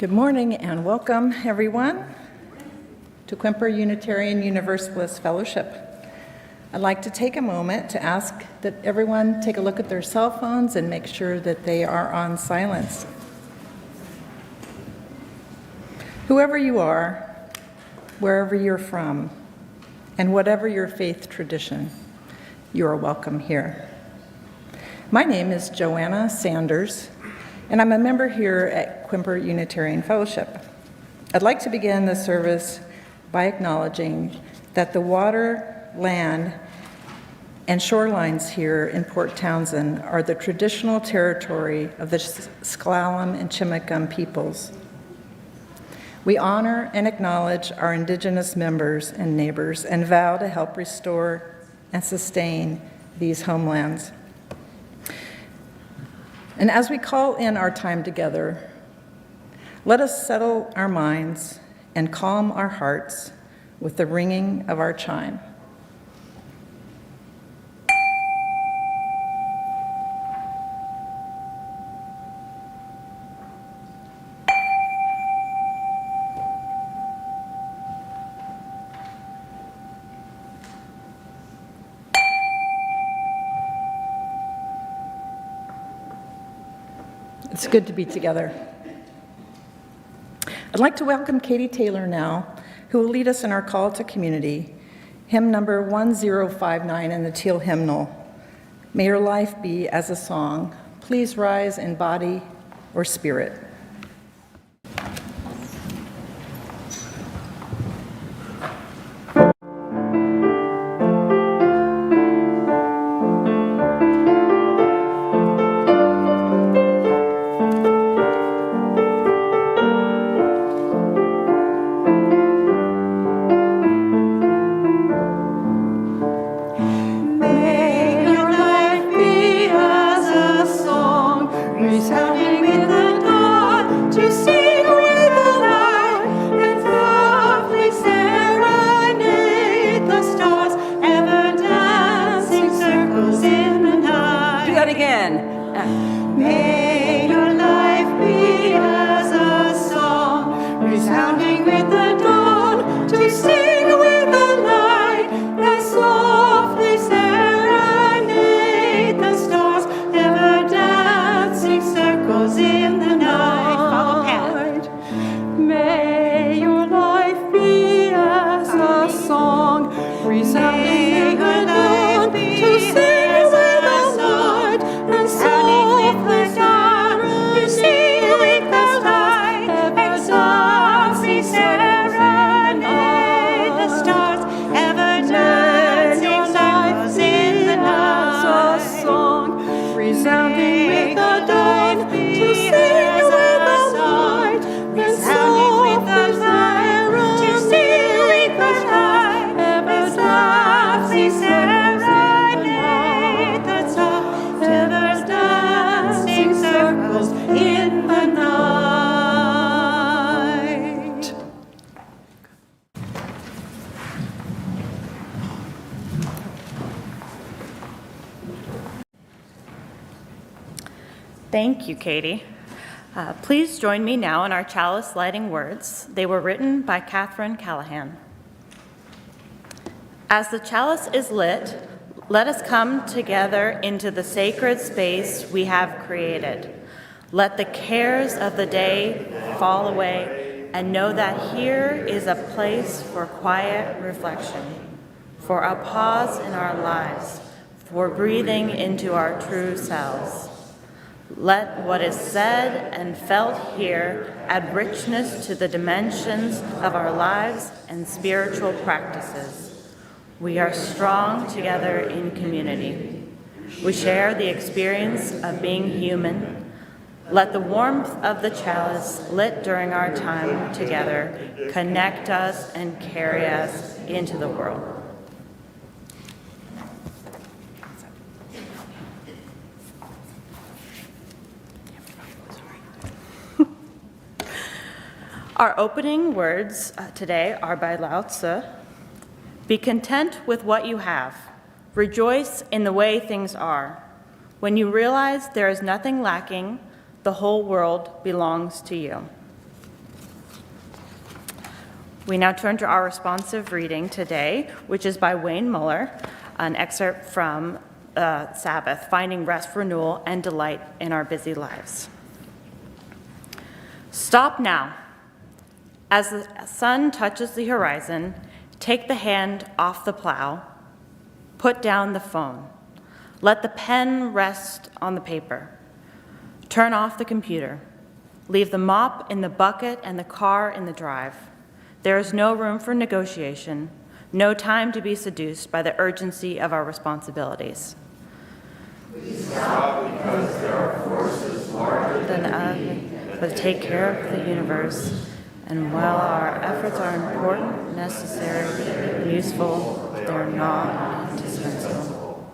Good morning and welcome, everyone, to Quimper Unitarian Universalist Fellowship. I'd like to take a moment to ask that everyone take a look at their cell phones and make sure that they are on silence. Whoever you are, wherever you're from, and whatever your faith tradition, you are welcome here. My name is Joanna Sanders, and I'm a member here at Quimper Unitarian Fellowship. I'd like to begin the service by acknowledging that the water, land, and shorelines here in Port Townsend are the traditional territory of the Sklallam and Chimicum peoples. We honor and acknowledge our Indigenous members and neighbors and vow to help restore and sustain these homelands. And as we call in our time together, let us settle our minds and calm our hearts with the ringing of our chime. It's good to be together. I'd like to welcome Katy Taylor now, who will lead us in our call to community, hymn number 1059 in the Teal Hymnal. May your life be as a song. Please rise in body or spirit. Thank you, Katy. Please join me now in our chalice lighting words. They were written by Catherine Callahan. As the chalice is lit, let us come together into the sacred space we have created. Let the cares of the day fall away and know that here is a place for quiet reflection, for a pause in our lives, for breathing into our true selves. Let what is said and felt here add richness to the dimensions of our lives and spiritual practices. We are strong together in community. We share the experience of being human. Let the warmth of the chalice lit during our time together connect us and carry us into the world. Our opening words today are by Lao Tzu. Be content with what you have. Rejoice in the way things are. When you realize there is nothing lacking, the whole world belongs to you. We now turn to our responsive reading today, which is by Wayne Muller, an excerpt from Sabbath, Finding Rest, Renewal, and Delight in Our Busy Lives. Stop now. As the sun touches the horizon, take the hand off the plow, put down the phone. Let the pen rest on the paper. Turn off the computer. Leave the mop in the bucket and the car in the drive. There is no room for negotiation, no time to be seduced by the urgency of our responsibilities. We stop because there are forces larger than us that take care of the universe, and while our efforts are important, necessary, and useful, they're not indispensable.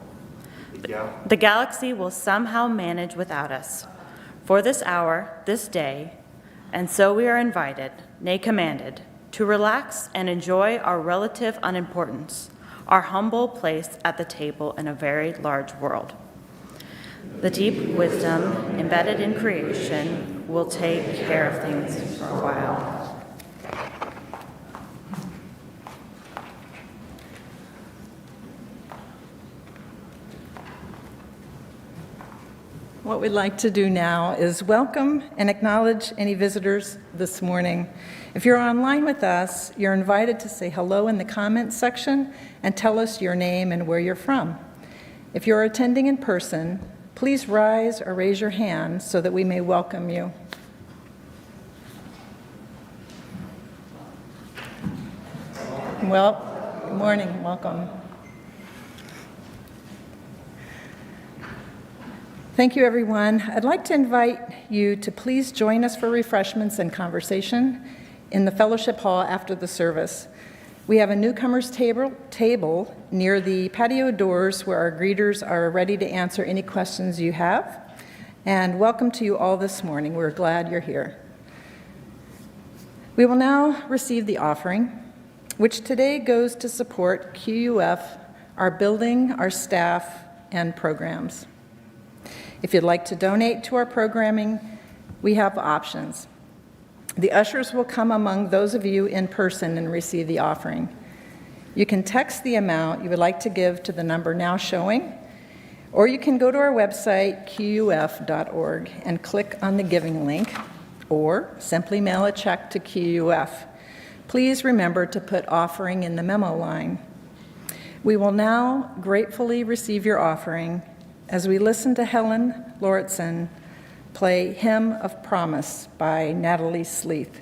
The galaxy will somehow manage without us. For this hour, this day, and so we are invited, nay commanded, to relax and enjoy our relative unimportance, our humble place at the table in a very large world. The deep wisdom embedded in creation will take care of things for a while. What we'd like to do now is welcome and acknowledge any visitors this morning. If you're online with us, you're invited to say hello in the comments section and tell us your name and where you're from. If you're attending in person, please rise or raise your hand so that we may welcome you. Well, good morning, welcome. Thank you, everyone. I'd like to invite you to please join us for refreshments and conversation in the fellowship hall after the service. We have a newcomers table near the patio doors where our greeters are ready to answer any questions you have. And welcome to you all this morning. We're glad you're here. We will now receive the offering, which today goes to support QUUF, our building, our staff, and programs. If you'd like to donate to our programming, we have options. The ushers will come among those of you in person and receive the offering. You can text the amount you would like to give to the number now showing, or you can go to our website, QUUF.org, and click on the giving link, or simply mail a check to QUUF. Please remember to put offering in the memo line. We will now gratefully receive your offering as we listen to Helen Lauritzen play Hymn of Promise by Natalie Sleeth.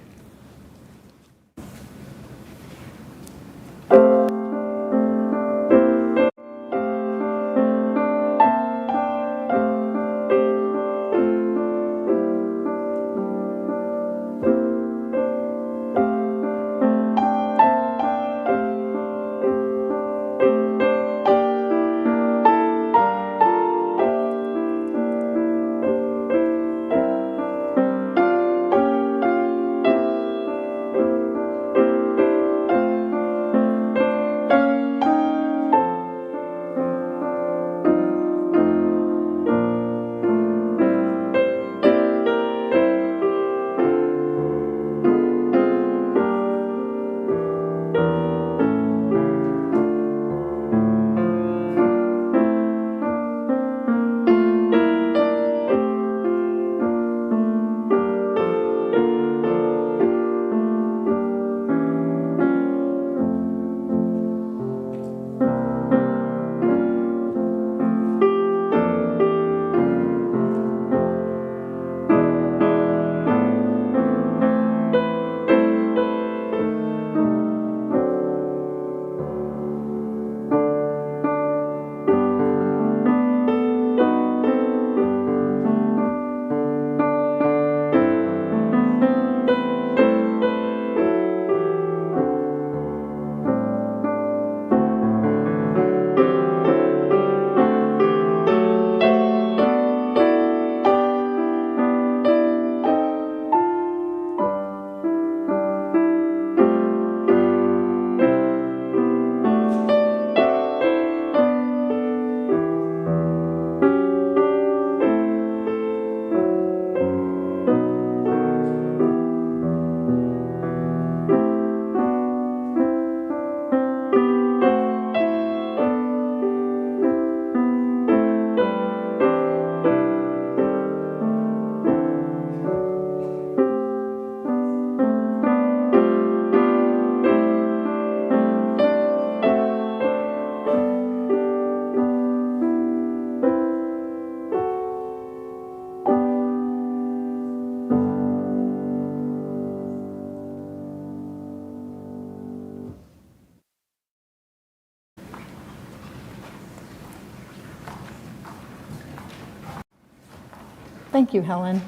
Thank you, Helen.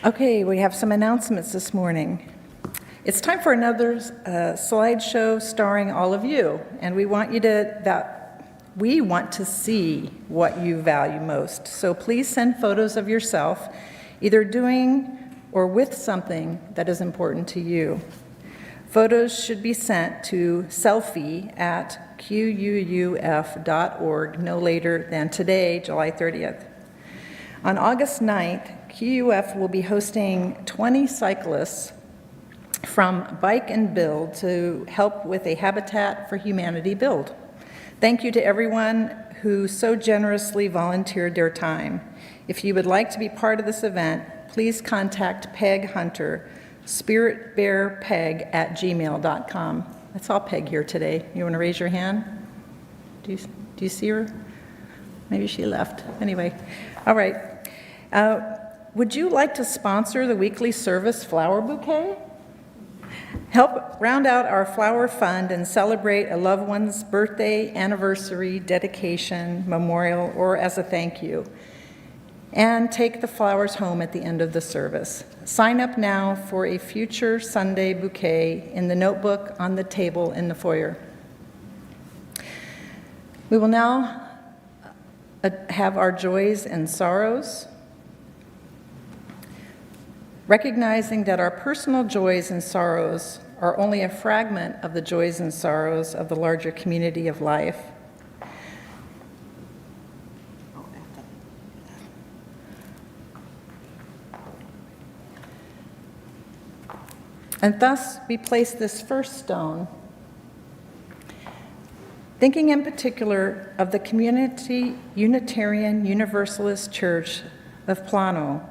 Okay, we have some announcements this morning. It's time for another slideshow starring all of you, and we want to see what you value most. So please send photos of yourself, either doing or with something that is important to you. Photos should be sent to selfie@quuuf.org no later than today, July 30th. On August 9th, QUF will be hosting 20 cyclists from Bike and Build to help with a Habitat for Humanity build. Thank you to everyone who so generously volunteered their time. If you would like to be part of this event, please contact Peg Hunter, spiritbearpeg@gmail.com. I saw Peg here today. You want to raise your hand? Do you see her? Maybe she left. Anyway, all right. Would you like to sponsor the weekly service flower bouquet? Help round out our flower fund and celebrate a loved one's birthday, anniversary, dedication, memorial, or as a thank you. And take the flowers home at the end of the service. Sign up now for a future Sunday bouquet in the notebook on the table in the foyer. We will now have our joys and sorrows. Recognizing that our personal joys and sorrows are only a fragment of the joys and sorrows of the larger community of life. And thus, we place this first stone, thinking in particular of the Community Unitarian Universalist Church of Plano,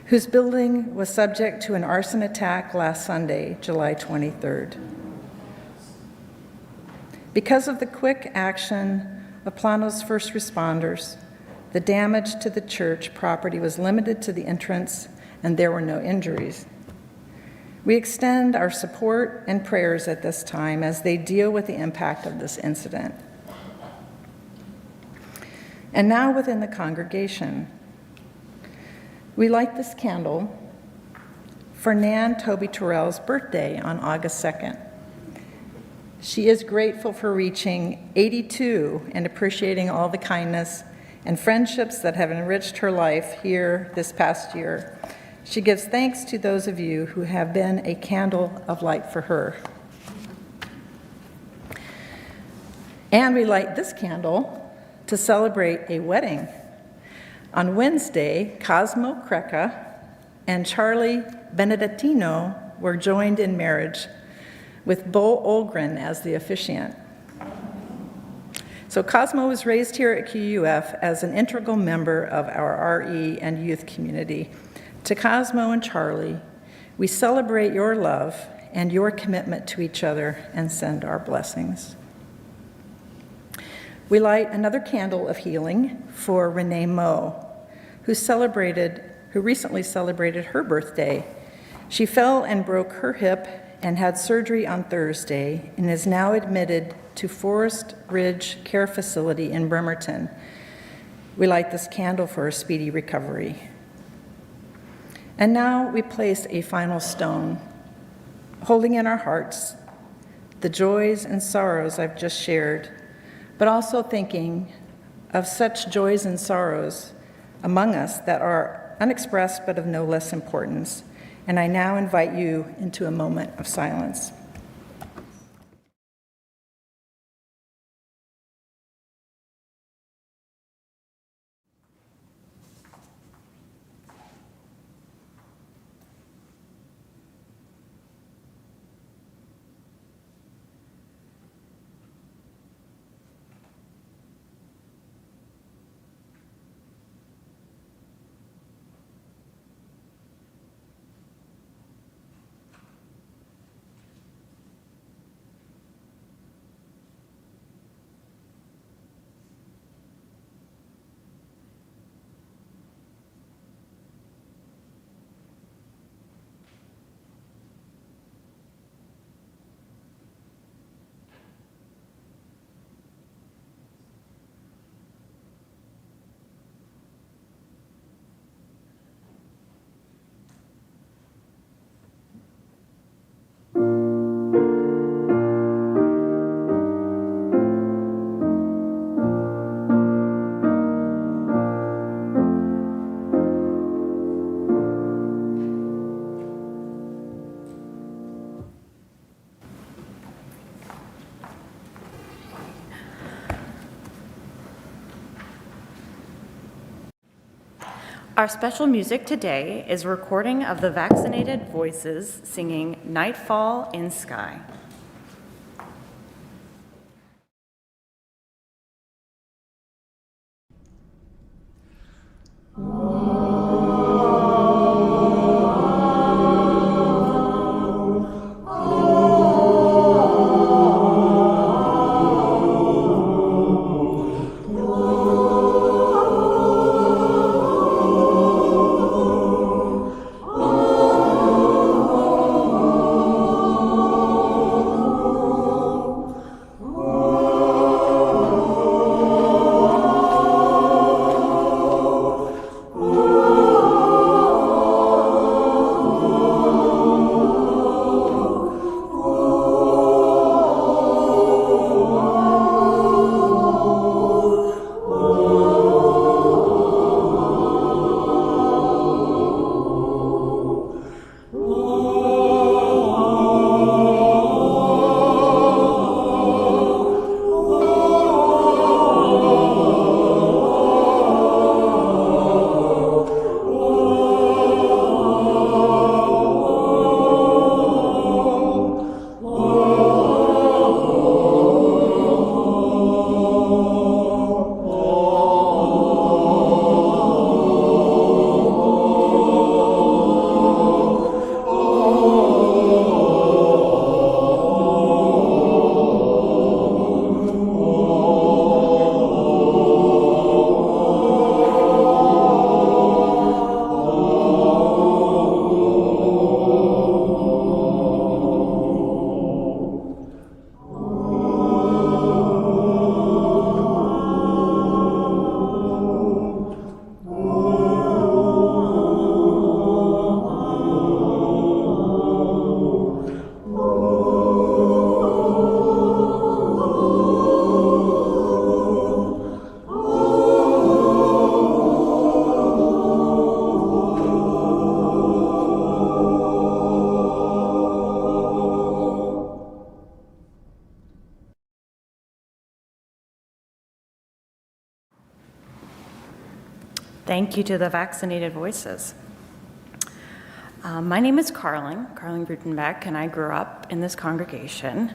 whose building was subject to an arson attack last Sunday, July 23rd. Because of the quick action of Plano's first responders, the damage to the church property was limited to the entrance and there were no injuries. We extend our support and prayers at this time as they deal with the impact of this incident. And now within the congregation, we light this candle for Nan Toby Terrell's birthday on August 2nd. She is grateful for reaching 82 and appreciating all the kindness and friendships that have enriched her life here this past year. She gives thanks to those of you who have been a candle of light for her. And we light this candle to celebrate a wedding. On Wednesday, Cosmo Kreca and Charlie Benedettino were joined in marriage, with Bo Olgren as the officiant. So Cosmo was raised here at QUF as an integral member of our RE and youth community. To Cosmo and Charlie, we celebrate your love and your commitment to each other and send our blessings. We light another candle of healing for Renee Moe, who recently celebrated her birthday. She fell and broke her hip and had surgery on Thursday and is now admitted to Forest Ridge Care Facility in Bremerton. We light this candle for a speedy recovery. And now we place a final stone, holding in our hearts the joys and sorrows I've just shared, but also thinking of such joys and sorrows among us that are unexpressed but of no less importance. And I now invite you into a moment of silence. Our special music today is a recording of the Vaccinated voices singing Nightfall in Skye. Thank you to the Vaccinated voices. My name is Karling Rutenbeck, and I grew up in this congregation.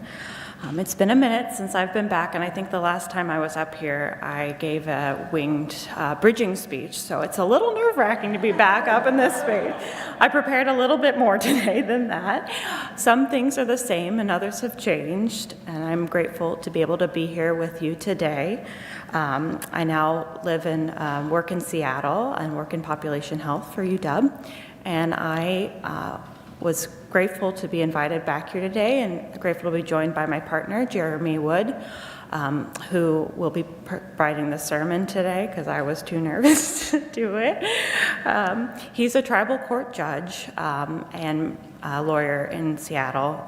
It's been a minute since I've been back, and I think the last time I was up here, I gave a winged bridging speech, so it's a little nerve-wracking to be back up in this space. I prepared a little bit more today than that. Some things are the same and others have changed, and I'm grateful to be able to be here with you today. I now live and work in Seattle and work in population health for UW, and I was grateful to be invited back here today and grateful to be joined by my partner, Jeremy Wood, who will be providing the sermon today because I was too nervous to do it. He's a tribal court judge and a lawyer in Seattle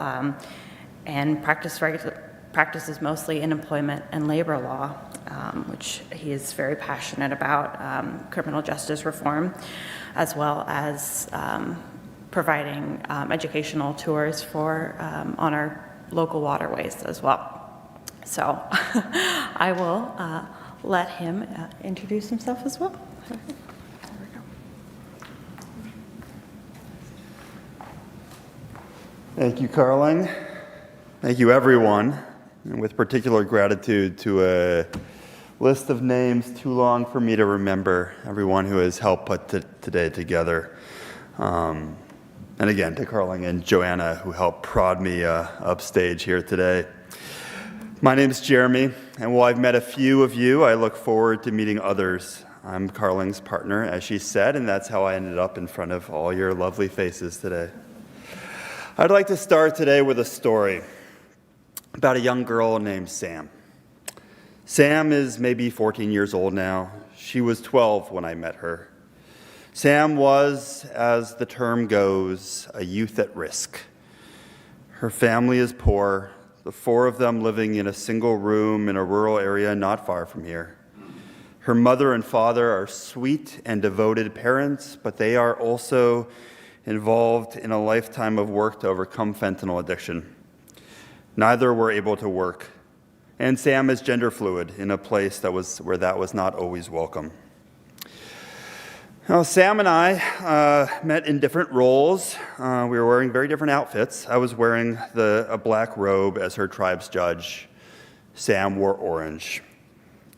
and practices mostly in employment and labor law, which he is very passionate about, criminal justice reform, as well as providing educational tours for on our local waterways as well. So I will let him introduce himself as well. There we go. Thank you, Karling. Thank you, everyone, and with particular gratitude to a list of names too long for me to remember, everyone who has helped put today together. And again, to Karling and Joanna, who helped prod me upstage here today. My name is Jeremy, and while I've met a few of you, I look forward to meeting others. I'm Karling's partner, as she said, and that's how I ended up in front of all your lovely faces today. I'd like to start today with a story about a young girl named Sam. Sam is maybe 14 years old now. She was 12 when I met her. Sam was, as the term goes, a youth at risk. Her family is poor, the four of them living in a single room in a rural area not far from here. Her mother and father are sweet and devoted parents, but they are also involved in a lifetime of work to overcome fentanyl addiction. Neither were able to work, and Sam is gender fluid in a place where that was not always welcome. Now, Sam and I met in different roles. We were wearing very different outfits. I was wearing a black robe as her tribe's judge. Sam wore orange.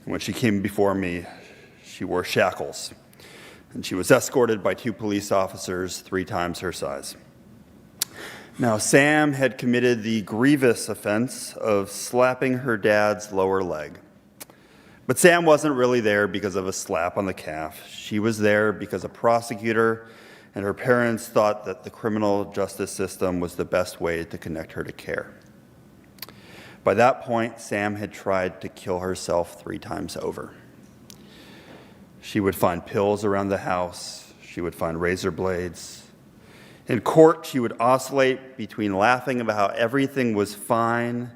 When she came before me, she wore shackles, and she was escorted by 2 police officers 3 times her size. Now, Sam had committed the grievous offense of slapping her dad's lower leg. But Sam wasn't really there because of a slap on the calf. She was there because a prosecutor and her parents thought that the criminal justice system was the best way to connect her to care. By that point, Sam had tried to kill herself 3 times over. She would find pills around the house. She would find razor blades. In court, she would oscillate between laughing about how everything was fine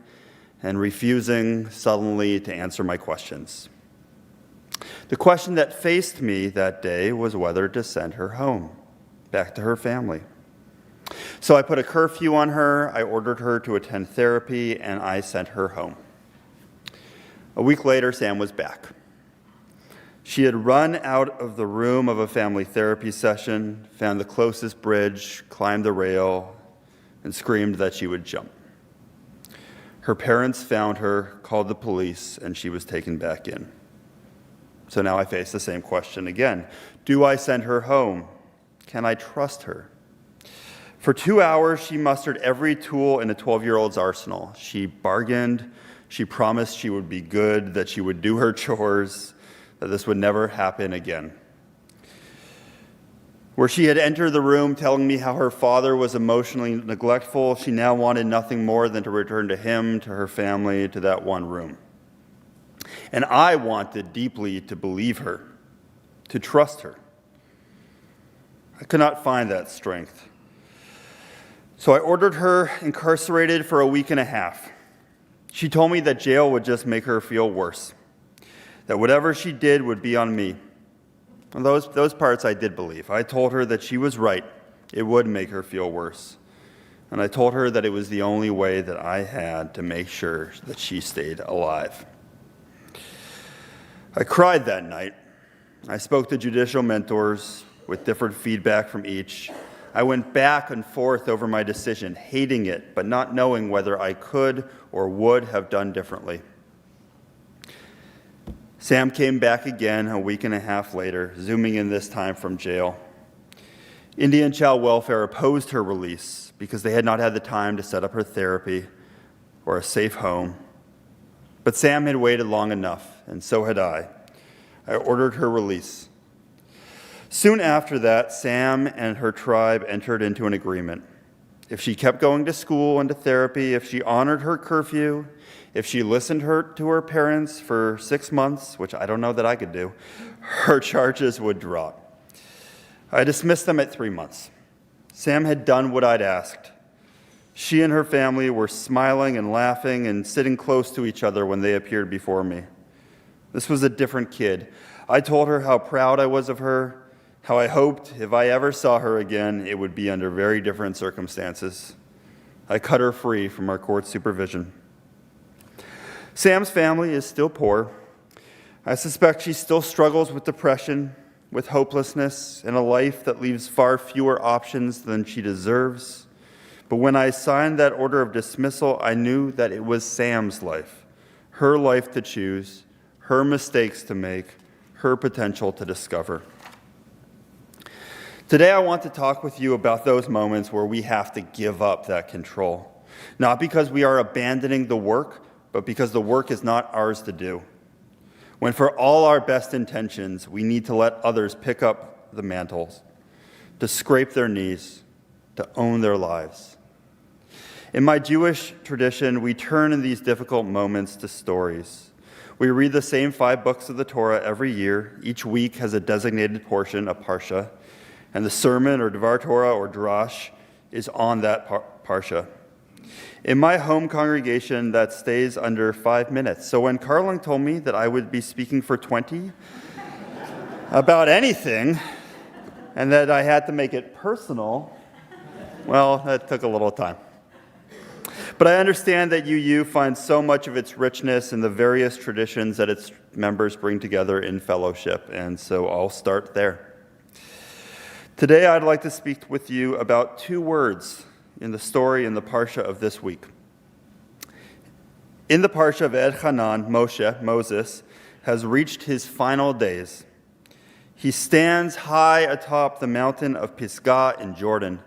and refusing suddenly to answer my questions. The question that faced me that day was whether to send her home, back to her family. So I put a curfew on her, I ordered her to attend therapy, and I sent her home. A week later, Sam was back. She had run out of the room of a family therapy session, found the closest bridge, climbed the rail, and screamed that she would jump. Her parents found her, called the police, and she was taken back in. So now I face the same question again. Do I send her home? Can I trust her? For 2 hours, she mustered every tool in a 12-year-old's arsenal. She bargained, she promised she would be good, that she would do her chores, that this would never happen again. Where she had entered the room telling me how her father was emotionally neglectful, she now wanted nothing more than to return to him, to her family, to that one room. And I wanted deeply to believe her, to trust her. I could not find that strength. So I ordered her incarcerated for a week and a half. She told me that jail would just make her feel worse, that whatever she did would be on me. And those parts I did believe. I told her that she was right. It would make her feel worse. And I told her that it was the only way that I had to make sure that she stayed alive. I cried that night. I spoke to judicial mentors with different feedback from each. I went back and forth over my decision, hating it, but not knowing whether I could or would have done differently. Sam came back again a week and a half later, zooming in this time from jail. Indian Child Welfare opposed her release because they had not had the time to set up her therapy or a safe home. But Sam had waited long enough, and so had I. I ordered her release. Soon after that, Sam and her tribe entered into an agreement. If she kept going to school and to therapy, if she honored her curfew, if she listened to her parents for 6 months, which I don't know that I could do, her charges would drop. I dismissed them at 3 months. Sam had done what I'd asked. She and her family were smiling and laughing and sitting close to each other when they appeared before me. This was a different kid. I told her how proud I was of her, how I hoped if I ever saw her again, it would be under very different circumstances. I cut her free from our court supervision. Sam's family is still poor. I suspect she still struggles with depression, with hopelessness, and a life that leaves far fewer options than she deserves. But when I signed that order of dismissal, I knew that it was Sam's life, her life to choose, her mistakes to make, her potential to discover. Today I want to talk with you about those moments where we have to give up that control. Not because we are abandoning the work, but because the work is not ours to do. When for all our best intentions, we need to let others pick up the mantles, to scrape their knees, to own their lives. In my Jewish tradition, we turn in these difficult moments to stories. We read the same 5 books of the Torah every year. Each week has a designated portion, a parsha, and the sermon or Dvar Torah or Drash is on that parsha. In my home congregation, that stays under 5 minutes. So when Karling told me that I would be speaking for 20 about anything, and that I had to make it personal, well, that took a little time. But I understand that UU finds so much of its richness in the various traditions that its members bring together in fellowship, and so I'll start there. Today I'd like to speak with you about two words in the story in the Parsha of this week. In the Parsha of Elchanan, Moses, has reached his final days. He stands high atop the mountain of Pisgah in Jordan.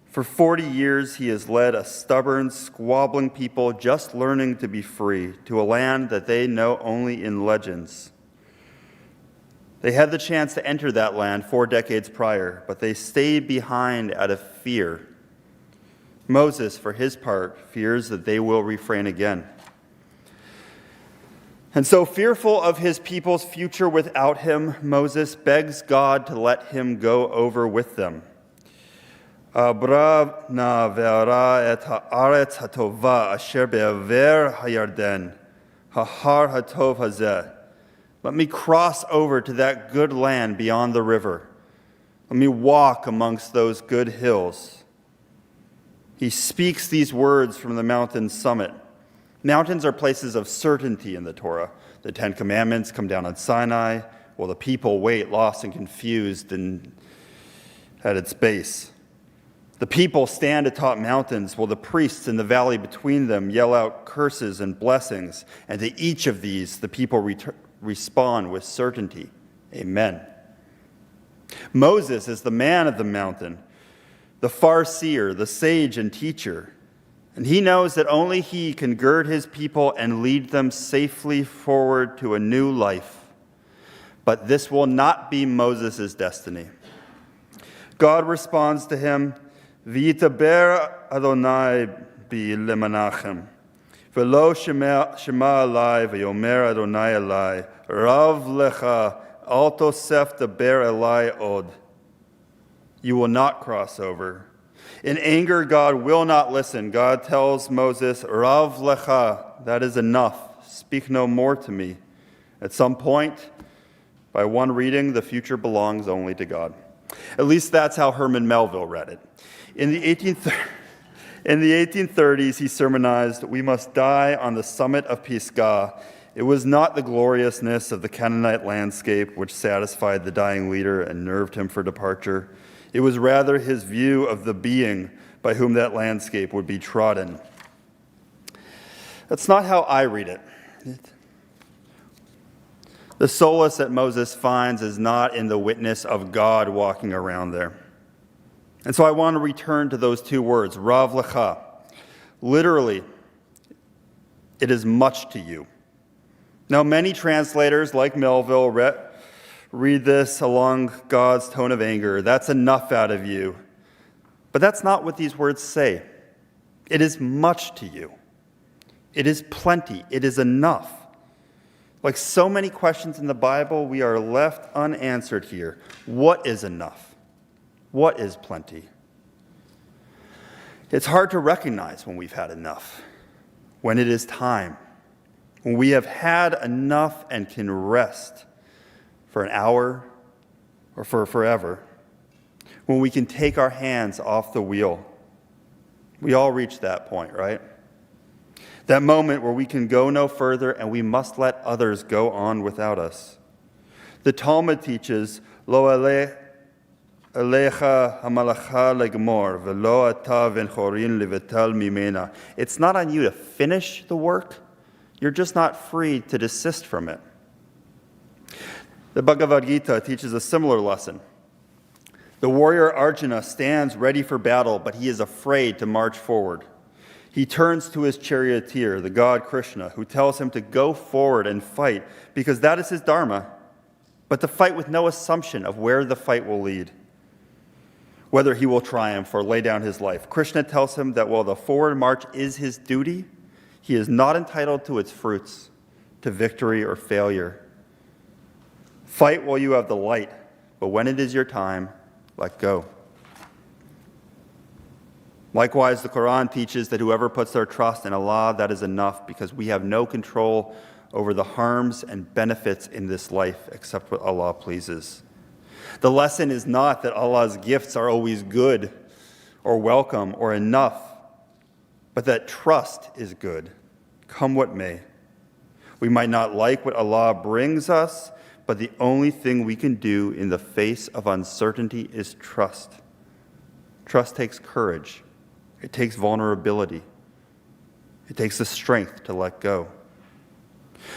For 40 years, he has led a stubborn, squabbling people just learning to be free to a land that they know only in legends. They had the chance to enter that land 4 decades prior, but they stayed behind out of fear. Moses, for his part, fears that they will refrain again. And so, fearful of his people's future without him, Moses begs God to let him go over with them. Abrav na ve'ara et ha'aretz hatova asher be'aver hayarden, ha'har hatov hazeh. Let me cross over to that good land beyond the river. Let me walk amongst those good hills. He speaks these words from the mountain summit. Mountains are places of certainty in the Torah. The Ten Commandments come down on Sinai, while the people wait, lost and confused at its base. The people stand atop mountains, while the priests in the valley between them yell out curses and blessings. And to each of these, the people respond with certainty. Amen. Moses is the man of the mountain, the far-seer, the sage and teacher. And he knows that only he can gird his people and lead them safely forward to a new life. But this will not be Moses' destiny. God responds to him, V'yitaber Adonai bi lemanachem, v'lo shema alai v'yomer Adonai alai, rav lecha al tosef daber elai od. You will not cross over. In anger, God will not listen. God tells Moses, Rav lecha, that is enough. Speak no more to me. At some point, by one reading, the future belongs only to God. At least that's how Herman Melville read it. In the 1830s, he sermonized, we must die on the summit of Pisgah. It was not the gloriousness of the Canaanite landscape which satisfied the dying leader and nerved him for departure. It was rather his view of the being by whom that landscape would be trodden. That's not how I read it. The solace that Moses finds is not in the witness of God walking around there. And so I want to return to those two words, Rav lecha. Literally, it is much to you. Now, many translators, like Melville, read this along God's tone of anger. That's enough out of you. But that's not what these words say. It is much to you. It is plenty. It is enough. Like so many questions in the Bible, we are left unanswered here. What is enough? What is plenty? It's hard to recognize when we've had enough, when it is time, when we have had enough and can rest for an hour or for forever, when we can take our hands off the wheel. We all reach that point, right? That moment where we can go no further and we must let others go on without us. The Talmud teaches, Lo alecha hamalacha legmor, velo ata venchorin levetal mimena. It's not on you to finish the work. You're just not free to desist from it. The Bhagavad Gita teaches a similar lesson. The warrior Arjuna stands ready for battle, but he is afraid to march forward. He turns to his charioteer, the god Krishna, who tells him to go forward and fight, because that is his dharma, but to fight with no assumption of where the fight will lead, whether he will triumph or lay down his life. Krishna tells him that while the forward march is his duty, he is not entitled to its fruits, to victory or failure. Fight while you have the light, but when it is your time, let go. Likewise, the Quran teaches that whoever puts their trust in Allah, that is enough, because we have no control over the harms and benefits in this life except what Allah pleases. The lesson is not that Allah's gifts are always good or welcome or enough, but that trust is good, come what may. We might not like what Allah brings us, but the only thing we can do in the face of uncertainty is trust. Trust takes courage. It takes vulnerability. It takes the strength to let go.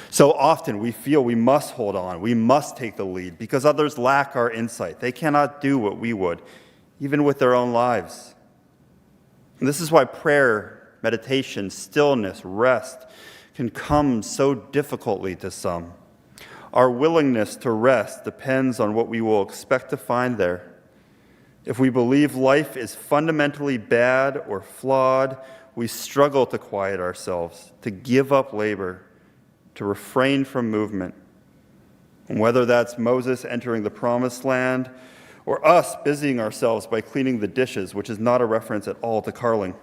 So often we feel we must hold on, we must take the lead, because others lack our insight. They cannot do what we would, even with their own lives. And this is why prayer, meditation, stillness, rest can come so difficultly to some. Our willingness to rest depends on what we will expect to find there. If we believe life is fundamentally bad or flawed, we struggle to quiet ourselves, to give up labor, to refrain from movement. And whether that's Moses entering the promised land or us busying ourselves by cleaning the dishes, which is not a reference at all to Karling.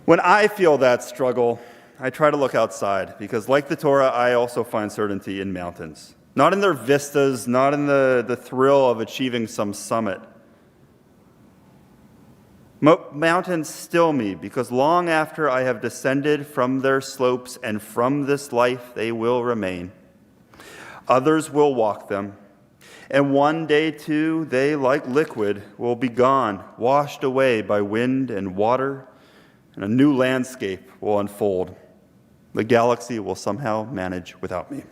When I feel that struggle, I try to look outside, because like the Torah, I also find certainty in mountains. Not in their vistas, not in the thrill of achieving some summit. Mountains still me, because long after I have descended from their slopes and from this life, they will remain. Others will walk them, and one day too, they, like liquid, will be gone, washed away by wind and water, and a new landscape will unfold. The galaxy will somehow manage without me.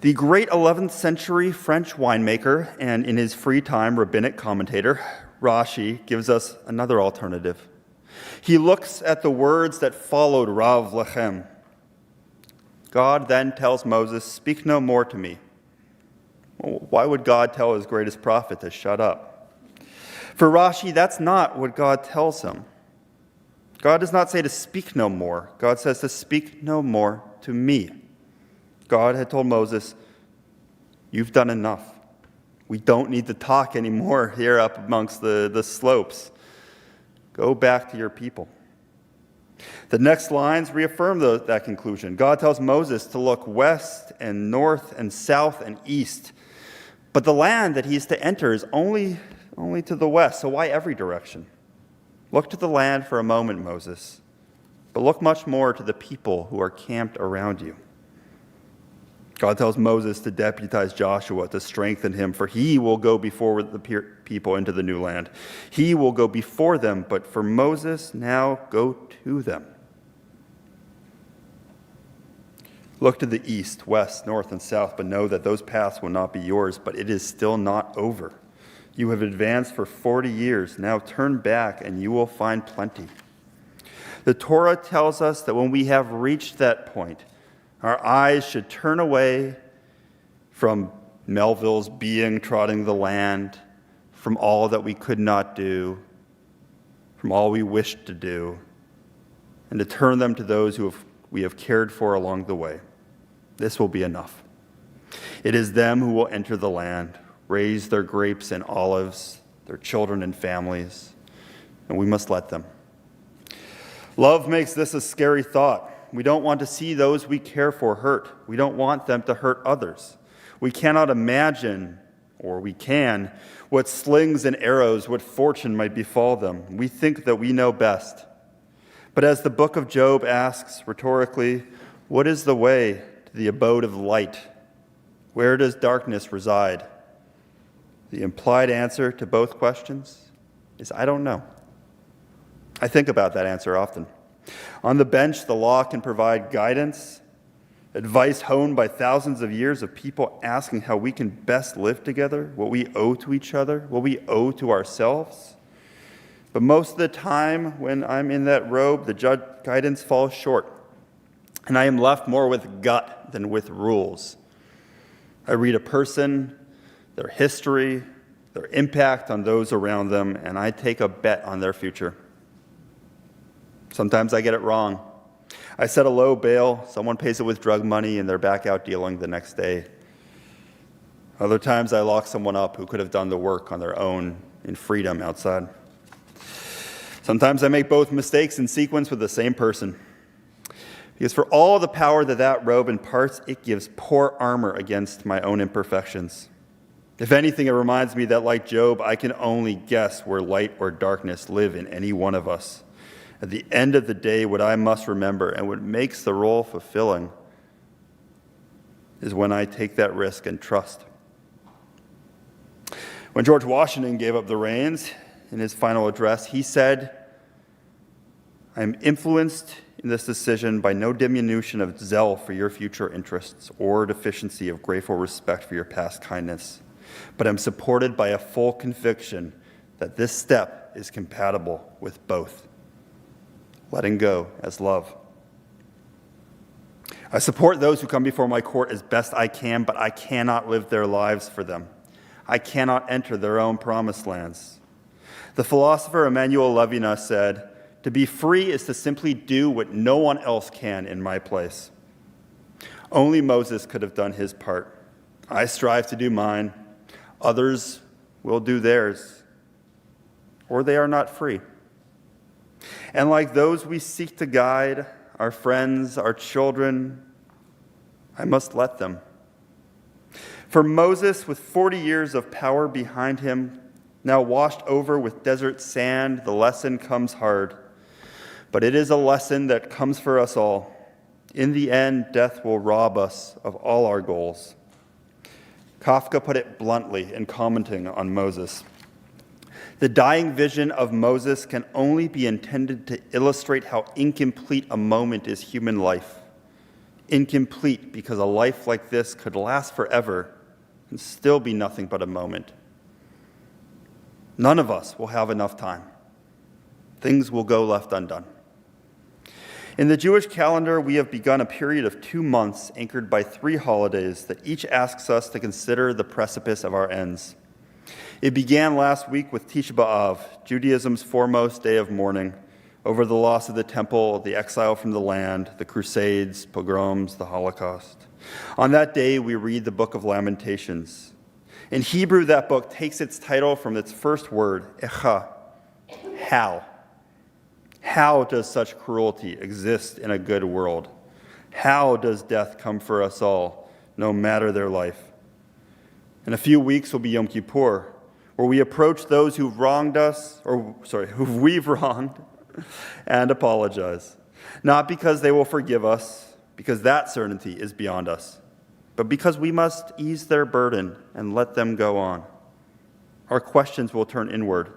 The great 11th century French winemaker and in his free time rabbinic commentator, Rashi, gives us another alternative. He looks at the words that followed Rav Lechem. God then tells Moses, "Speak no more to me." Well, why would God tell his greatest prophet to shut up? For Rashi, that's not what God tells him. God does not say to speak no more. God says to speak no more to me. God had told Moses, "You've done enough. We don't need to talk anymore here up amongst the slopes. Go back to your people." The next lines reaffirm that conclusion. God tells Moses to look west and north and south and east. But the land that he's to enter is only to the west, so why every direction? Look to the land for a moment, Moses, but look much more to the people who are camped around you. God tells Moses to deputize Joshua to strengthen him, for he will go before the people into the new land. He will go before them, but for Moses, now go to them. Look to the east, west, north, and south, but know that those paths will not be yours, but it is still not over. You have advanced for 40 years. Now turn back, and you will find plenty. The Torah tells us that when we have reached that point, our eyes should turn away from Melville's being trotting the land, from all that we could not do, from all we wished to do, and to turn them to those we have cared for along the way. This will be enough. It is them who will enter the land, raise their grapes and olives, their children and families, and we must let them. Love makes this a scary thought. We don't want to see those we care for hurt. We don't want them to hurt others. We cannot imagine, or we can, what slings and arrows, what fortune might befall them. We think that we know best. But as the book of Job asks rhetorically, what is the way to the abode of light? Where does darkness reside? The implied answer to both questions is, I don't know. I think about that answer often. On the bench, the law can provide guidance, advice honed by thousands of years of people asking how we can best live together, what we owe to each other, what we owe to ourselves. But most of the time, when I'm in that robe, the guidance falls short, and I am left more with gut than with rules. I read a person, their history, their impact on those around them, and I take a bet on their future. Sometimes I get it wrong. I set a low bail, someone pays it with drug money, and they're back out dealing the next day. Other times I lock someone up who could have done the work on their own in freedom outside. Sometimes I make both mistakes in sequence with the same person. Because for all the power that robe imparts, it gives poor armor against my own imperfections. If anything, it reminds me that, like Job, I can only guess where light or darkness live in any one of us. At the end of the day, what I must remember and what makes the role fulfilling is when I take that risk and trust. When George Washington gave up the reins in his final address, he said, "I am influenced in this decision by no diminution of zeal for your future interests or deficiency of grateful respect for your past kindness, but am supported by a full conviction that this step is compatible with both, letting go as love. I support those who come before my court as best I can, but I cannot live their lives for them. I cannot enter their own promised lands." The philosopher Emmanuel Levinas said, "To be free is to simply do what no one else can in my place." Only Moses could have done his part. I strive to do mine. Others will do theirs, or they are not free. And like those we seek to guide, our friends, our children, I must let them. For Moses, with 40 years of power behind him, now washed over with desert sand, the lesson comes hard. But it is a lesson that comes for us all. In the end, death will rob us of all our goals. Kafka put it bluntly in commenting on Moses. The dying vision of Moses can only be intended to illustrate how incomplete a moment is human life. Incomplete because a life like this could last forever and still be nothing but a moment. None of us will have enough time. Things will go left undone. In the Jewish calendar, we have begun a period of 2 months anchored by 3 holidays that each asks us to consider the precipice of our ends. It began last week with Tisha B'Av, Judaism's foremost day of mourning, over the loss of the temple, the exile from the land, the Crusades, pogroms, the Holocaust. On that day, we read the book of Lamentations. In Hebrew, that book takes its title from its first word, echa, how. How does such cruelty exist in a good world? How does death come for us all, no matter their life? In a few weeks will be Yom Kippur, where we approach those who've wronged us, who we've wronged, and apologize. Not because they will forgive us, because that certainty is beyond us, but because we must ease their burden and let them go on. Our questions will turn inward.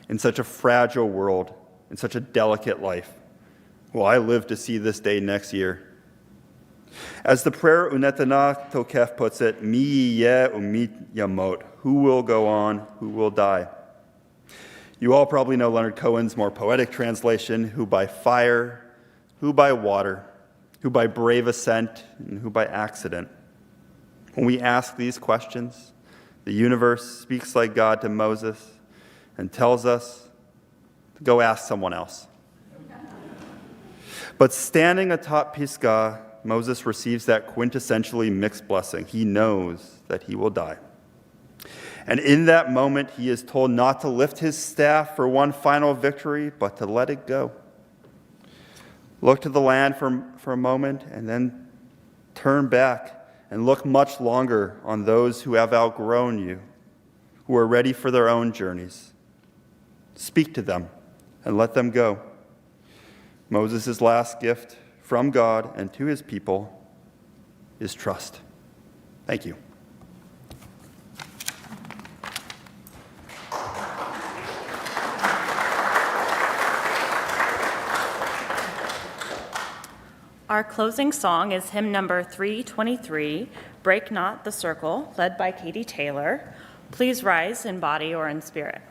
In such a fragile world, in such a delicate life, will I live to see this day next year? As the prayer Unetana Tokef puts it, Mi yeh umit yamot, who will go on, who will die? You all probably know Leonard Cohen's more poetic translation, who by fire, who by water, who by brave ascent, and who by accident. When we ask these questions, the universe speaks like God to Moses and tells us to go ask someone else. But standing atop Pisgah, Moses receives that quintessentially mixed blessing. He knows that he will die. And in that moment, he is told not to lift his staff for one final victory, but to let it go. Look to the land for a moment, and then turn back and look much longer on those who have outgrown you, who are ready for their own journeys. Speak to them and let them go. Moses' last gift from God and to his people is trust. Thank you. Our closing song is hymn number 323, Break Not the Circle, led by Katy Taylor. Please rise in body or in spirit.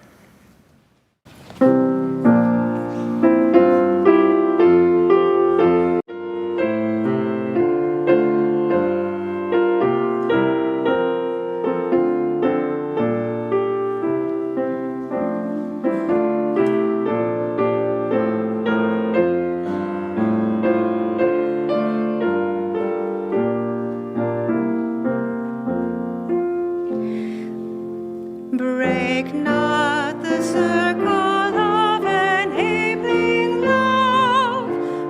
Break not the circle of enabling love,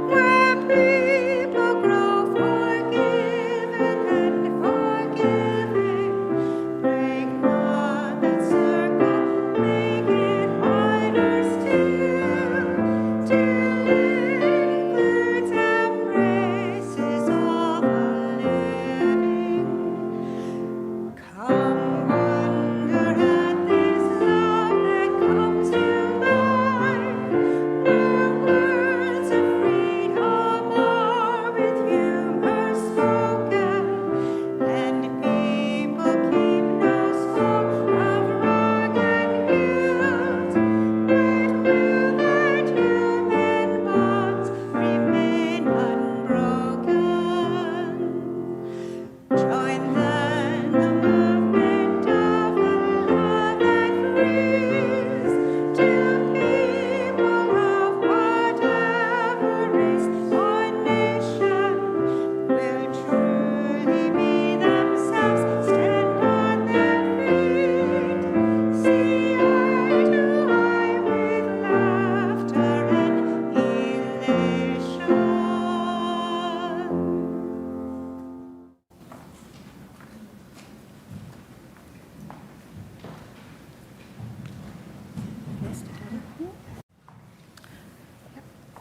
where people grow forgiven and forgiving. Break not that circle, make it harder still, till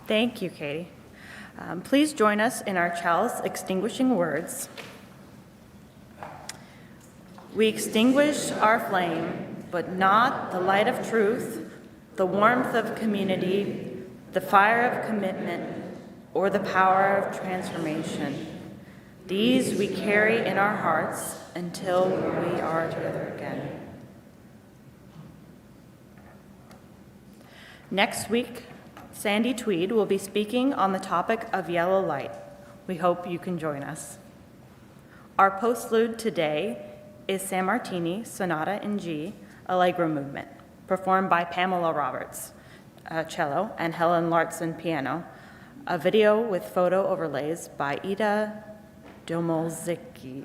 Thank you, Katy. Please join us in our chalice extinguishing words. We extinguish our flame, but not the light of truth, the warmth of community, the fire of commitment, or the power of transformation. These we carry in our hearts until we are together again. Next week, Sandy Tweed will be speaking on the topic of yellow light. We hope you can join us. Our postlude today is Sammartini, Sonata in G, Allegro movement, performed by Pamela Roberts, cello, and Helen Lauritzen, piano. A video with photo overlays by Ida Domozlecki.